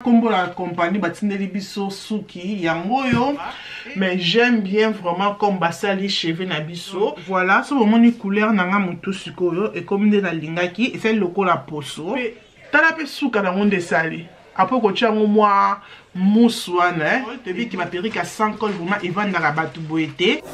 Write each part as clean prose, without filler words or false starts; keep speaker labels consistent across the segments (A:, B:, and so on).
A: Comme la compagnie Batindeli Biso Suki Yangoyo, mais j'aime bien vraiment comme basali cheveux na biso. Voilà, ce moment ni couleur nanga mutu sikoyo et comme de la lingaki et c'est le la poso. Tala pe suka na monde sali. Après ko tiango moi mousouane, te bi qui m'a péri qu'à 100 col vraiment il va na batu boité.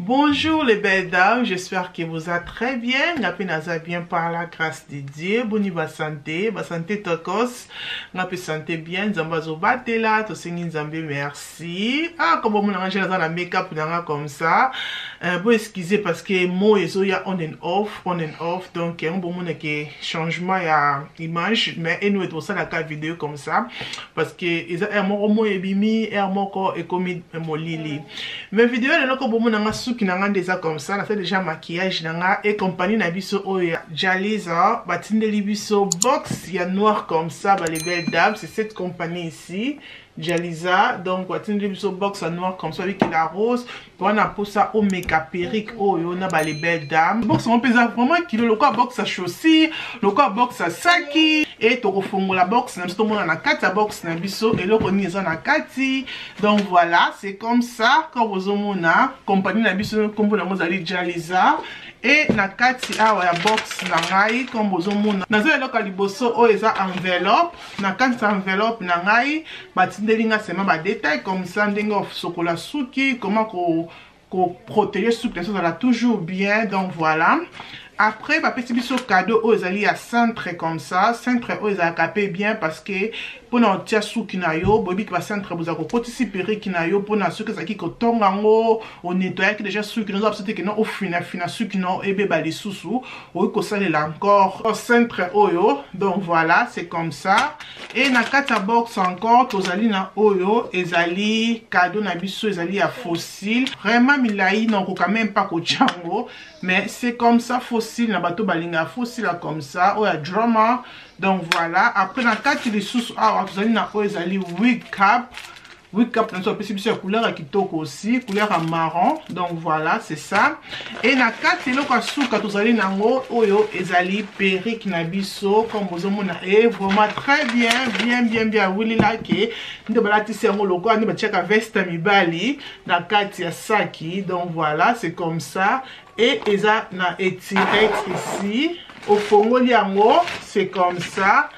A: Bonjour les belles dames, j'espère que vous êtes très bien. Ngapi naza bien par la grâce de Dieu. Boni ba santé tokos. Ngapi santé bien, zambazo batela, to sengi nzambe merci. Ah, comme on a dans la make-up comme ça. Bon excusez parce que moi ezo ya on and off, donc on bon mon que changement ya image, mais et nous est pour ça la vidéo comme ça parce que ils a mo ebimi moko et comme mo lili. Mais vidéo le ko bon mon qui n'a déjà comme ça, la fait déjà maquillage nanga et compagnie na biso oya Jaliza Batindeli Biso box ya noir comme ça, bah les belles dames, c'est cette compagnie ici Jaliza, donc Batindeli Biso box à noir comme ça avec la rose pour on a pour ça au make-up perruque oyo na bah les belles dames. Box on pèse vraiment kilo le quoi box à chaussures, le quoi box à saki et to refongo la box na biso mona na kati box na biso et le koni eza na kati. Donc voilà, c'est comme ça quand vous omona compagnie na biso comme vous n'avez Jaliza et na kati awa ya box na ngai comme vous omona nazo eloka liboso o eza enveloppe na kati enveloppe na ngai batindeli nga sema ba détail comme ça ndenge of sokola suki comment ko protéger suki ça va toujours bien. Donc voilà. Après, ma petit biso cadeau aux alliés à centre comme ça, centre aux a capé bien parce que pour notre tia souki na yo, bobi qui va centre vous a côté perruque na yo pour na souki ça qui kotongango, on nettoie qui déjà souki nous absolument que non au fina souki non et beba les sous ou ko ça là encore au centre oyo. Donc voilà, c'est comme ça. Et na kata box encore aux alliés na oyo, ezali cadeau na biso ezali à fossile. Vraiment milai non ko quand même pas ko chango, mais c'est comme ça fossile na bateau balinga fossile comme ça ou ya drama. Donc voilà, après la carte les sous vous allez na ezali wig cap na so possible couleur à kitoko aussi couleur à marron. Donc voilà, c'est ça. Et na carte le kwa suka vous allez nango oyo ezali perruque na biso comme vous omona et vraiment très bien really like nde balati sengo loko ani ba check veste mibali na carte ya saki. Donc voilà, c'est comme ça. Et eza na étirette ici au fongoli yango, c'est comme ça.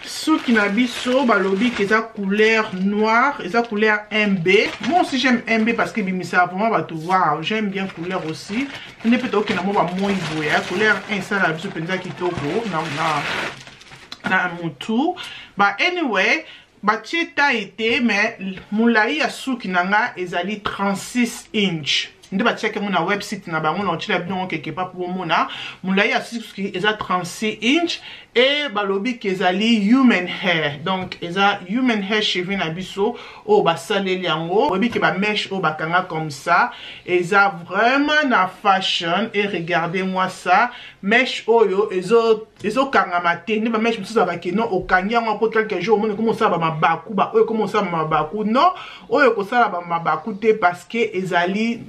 A: Souki na biso balobi que ça couleur noire et ça couleur MB. Moi aussi j'aime MB parce que bimisa vraiment va tout voir. J'aime bien couleur aussi. Ne peut être que na mo ba moi iboya couleur 1 ça la biso penza kitoko na mutu. Bah anyway, batie taille mais moulai ya souki nanga ezali 36 inch. Nde ba check mon website na bango na tila bien quelque part pour mona moulai ya souki eza 36 inch et balobi kezali human hair. Donc eza human hair cheveux na biso o ba saleli yango bobi ke ba mèche o bakanga comme ça eza vraiment na fashion. Et regardez-moi ça, mèche oyo ezo kanga maté ne ba mèche mususu ba keno o kanya ngo pour quelques jours on commence à ba mabaku ba oyo commence à mabaku non oyo ko sala ba mabaku te parce que ezali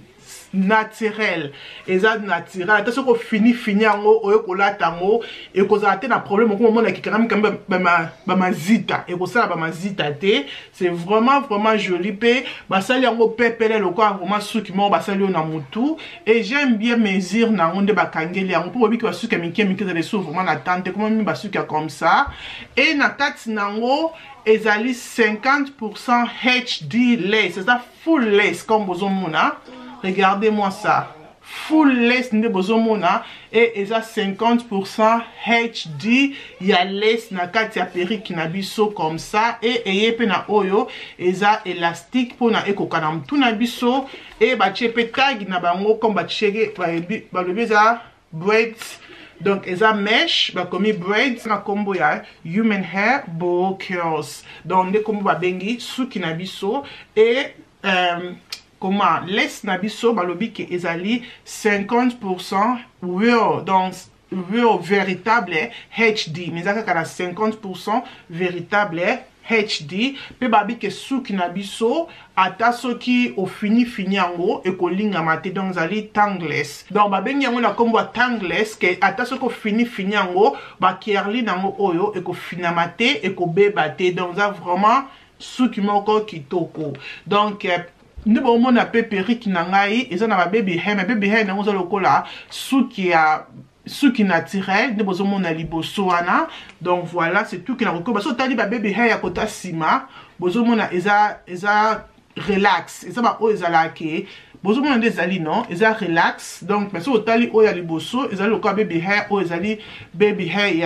A: naturel, eza naturel. Attention ko fini yango oyo kolata ngo e kozala te na problème ko mona ki quand même ba mazita e ko sala ba mazita te. C'est vraiment joli pe basali yango pepele loko vraiment suki mo basali na mutu. Et j'aime bien mesure na ngonde ba kangeli yango pour bobi ki basuki mike za leso vraiment na tante comme mi basuki comme ça. Et na kati nango ezali 50% HD lace, c'est ça full lace comme vous mona. Regardez-moi ça. Full lace nde bozomona et eza 50% HD ya lace na kati ya perruque na biso comme ça. Et yepe na oyo eza élastique pour na ekoka na mtu na biso et ba chepe tag na bango comme ba chege ba lobeza braid donc eza mesh bakomi braids na kombo ya human hair bow curls donc nde kombo babengi suki na biso et comment laisse na biso balobi ke ezali 50% real donc real véritable HD mais ezaka kana 50% véritable HD pe babi ke suki na biso ata soki ofini yango ekolinga mate donc zali tangless donc babengi yango na kombo tangless ke ata soki ofini yango ba kerli nango oyo ekofina mate ekobeba te donc za vraiment suki moko kitoko donc nde bomona pe perruque na ngai eza na ba baby hair nango za lokola suki naturel nde bozomona liboso wana donc voilà c'est tout que na rekoba so tali ba baby hair ya kota sima bozomona eza relax eza ba o ezala ke bozomona nde ezali non eza relax donc mais so tali o ya liboso ezali lokola baby hair o ezali baby hair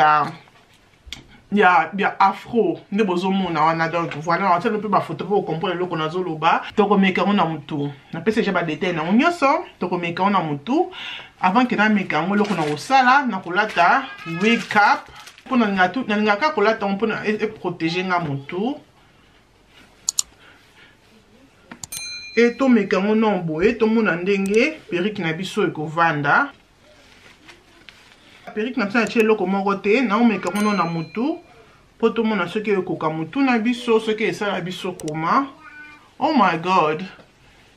A: ya afro nde bozomona wana donc voilà on tient un peu ba photo pour comprendre le qu'on a zoloba toko meka on na mutu na pese je ba détail na onyoso toko meka on na mutu avant que na meka ngo loko na osala na kolata wig cap pour na ngatu na ngaka kolata on peut protéger nga mutu et to meka ngo nombo et to mona ndenge perruque na biso ekovanda perruque na biso na loko moko te na omeka ngo na mutu po to mona soki ekoka mutu na biso soki esala biso koma. Oh my god,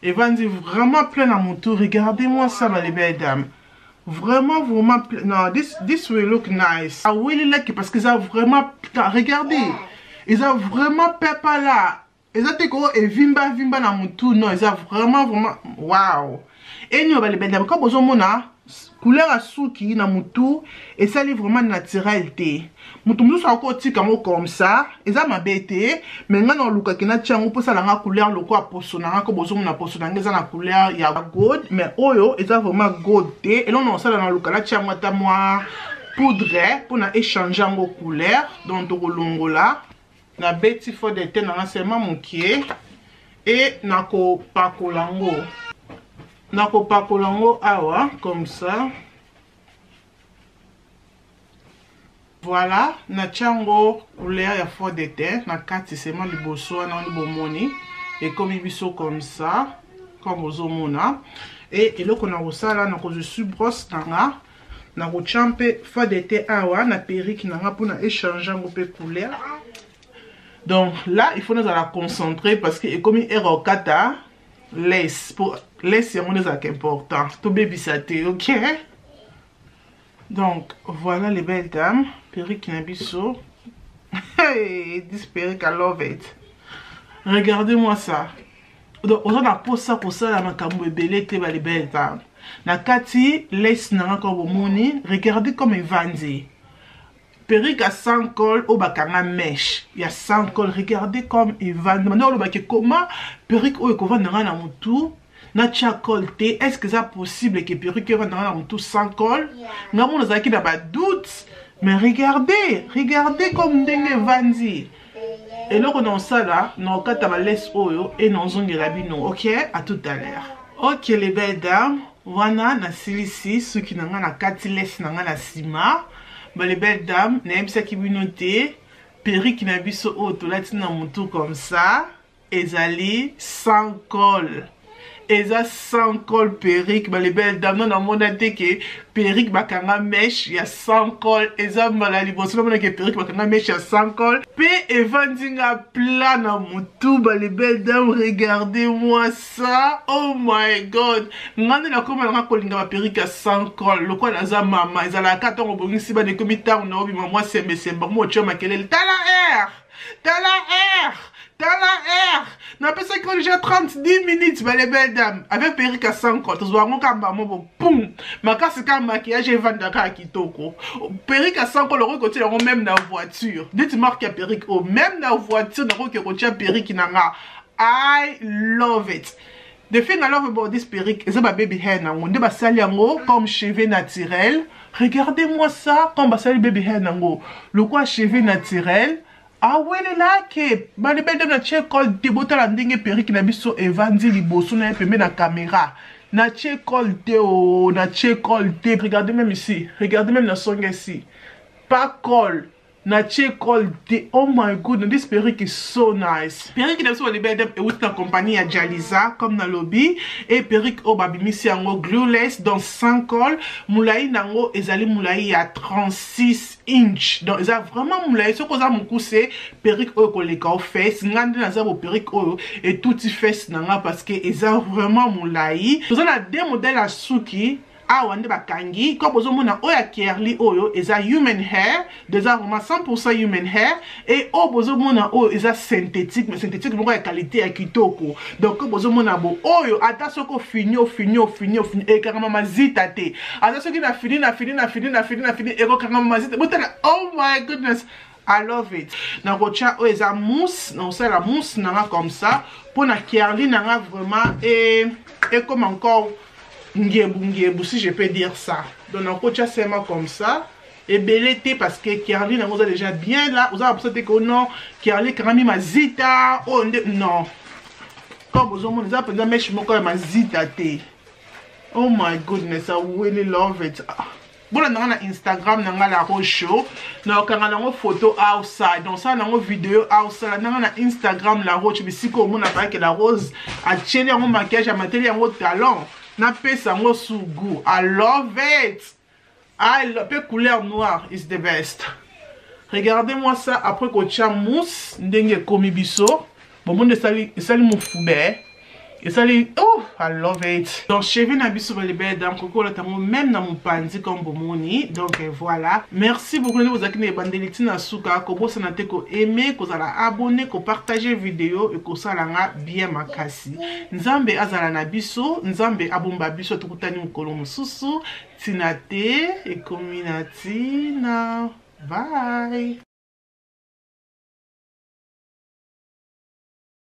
A: Evandi vraiment plein à mutu. Regardez-moi ça les belles dames, vraiment plein. Non, this will look nice. I really like it parce que ça vraiment, regardez, ils ont vraiment peppa là. Ils ont teko et vimba na mutu. Non, ils ont vraiment wow. Et nous les belles dames comme vous mona couleur à suki na mutu et ça est vraiment naturel te mutu mutu sa ko tika mo comme ça eza mabete mais nga na luka kina tiango po ça la couleur loko aposona ko bozo na posona ngeza na couleur ya gold mais oyo eza vraiment gold te et là on ça na luka la tiango ta moi poudre pour na échanger ngo couleur donc to longola na beti fo de te na seulement mokie et na ko pakolango nako pakolango awa comme ça voilà na tiango couleur ya fond de teint na kati seulement liboso na bomoni et comme biso comme ça comme ozomona et eloko na osala na ko je suis brosse nanga na ko champe fond de teint awa na perruque nanga pour na échanger ngo pe couleur donc là il faut nous la concentrer parce que comme erokata laisse pour laisse mon est important to baby saté ok donc voilà les belles dames perruque nabiso hey this perruque I love it regardez-moi ça donc on a pour ça la makambo ebele te ba les belles dames na kati laisse na encore moni regardez comme Evandi perruque à 100 col au bakanga mèche il y a 100 col regardez comme Evandi maintenant le baké comment perruque au ekovanda na mutu na tia col te est-ce que c'est possible que perruque vanda na mutu sans col nga mona zaki na ba doute mais regardez comme ndenge Evandi et là on a ça là na kata ba laisse oyo et na zongela bino ok à tout à l'heure ok les belles dames wana na silisi soki na nga na kati laisse na nga na sima. Bah, les belles dames, n'aime qui vous notez, perruque na biso auto là na mutu comme ça, ezali sans col. Eza sans col perruque, bah les belles dames, non on a dit que perruque bakanga mèche, il y a sans col, eza malali bon seulement que perruque bakanga mèche, il y a sans col. Pe evandinga plat na mutu, bah les belles dames, regardez-moi ça. Oh my god. Ngane la comme la kolinga ba perruque à sans col. Loko na za mama, ezala kato ngobongi si ba de komita na obi mama sembe semba mo choma kelele. Tala air. N'a pas ça que déjà 30-10 minutes, bah les belles dames. Avec perruque à 100 col. Tu vois, mon kamba, mon poum. Ma casse c'est comme maquillage et vendaka à kitoko. Perruque à 100 col, le côté même dans la voiture. Dès que tu marques à perruque, même dans la voiture, dans le côté perruque nanga. I love it. The thing I love about this perruque, c'est ma baby hair nango. De basali yango comme cheveux naturel. Regardez-moi ça, comme basali baby hair nango. Le quoi cheveux naturel. Ah ouais là que bah les belles dames na check call débota la ndenge perruque na biso Evandi liboso na pembe na caméra na colté, oh, na colté. Regardez même ici, regardez même la songe ici. Pas col. Na colté. Oh my goodness, this perruque is so nice. Perruque qui n'a pas de bed et with la compagnie à Jaliza comme dans lobby et perruque au babimisi yango glueless donc sans col. Moulai nango ezali moulai à 36 inch. Donc ça vraiment moulai ce qu'on a mon c'est perruque au koleka au face ngande na za perruque au et tout y face nanga parce que eza vraiment moulai. Nous on a deux modèles à Suki. Ah, on ba kangi comme vous mona oya kerli oyo eza human hair déjà vraiment 100% human hair et au bozo mona oyo eza synthétique mais synthétique moko ya qualité ya kitoko donc comme vous mona bo oyo ata soko fini et carrément mazita te ata soko na fini et carrément mazita oh my goodness I love it. Na rocha o eza mousse, non c'est la mousse nanga comme ça pour na kerli nanga vraiment et comme encore Ngebu, si je peux dire ça. Donc, on coach seulement comme ça. Et belleté parce que Kerli, vous avez déjà bien là. Vous avez pensé que non, Kerli, quand même, ma zita. Oh, non. Comme vous avez dit, vous avez dit, ma zita. Oh my goodness, I really love it. Bon, on a Instagram, on a la rose show. On a une photo outside. Donc, ça, on a une vidéo outside. On a Instagram, la rose. Mais si on a parlé que la rose a tenu un maquillage, a maté un talent. Na pesa ngo sugu. I love it. I love couleur noire is the best. Regardez-moi ça après que tu as mousse ndenge komi biso. Bon monde sali mon foubé. Et ça oh, I love it. Donc cheveux na biso les belles dames koko la tango même na mon panzi comme bomoni. Donc voilà. Merci beaucoup de vous accueillir bandeliti na suka ko bossa na te ko aimer ko zala abonner ko partager vidéo et ko sala nga bien makasi. Nzambe azala na biso, nzambe abomba biso tukutani mukolo mususu. Tinate et community na bye.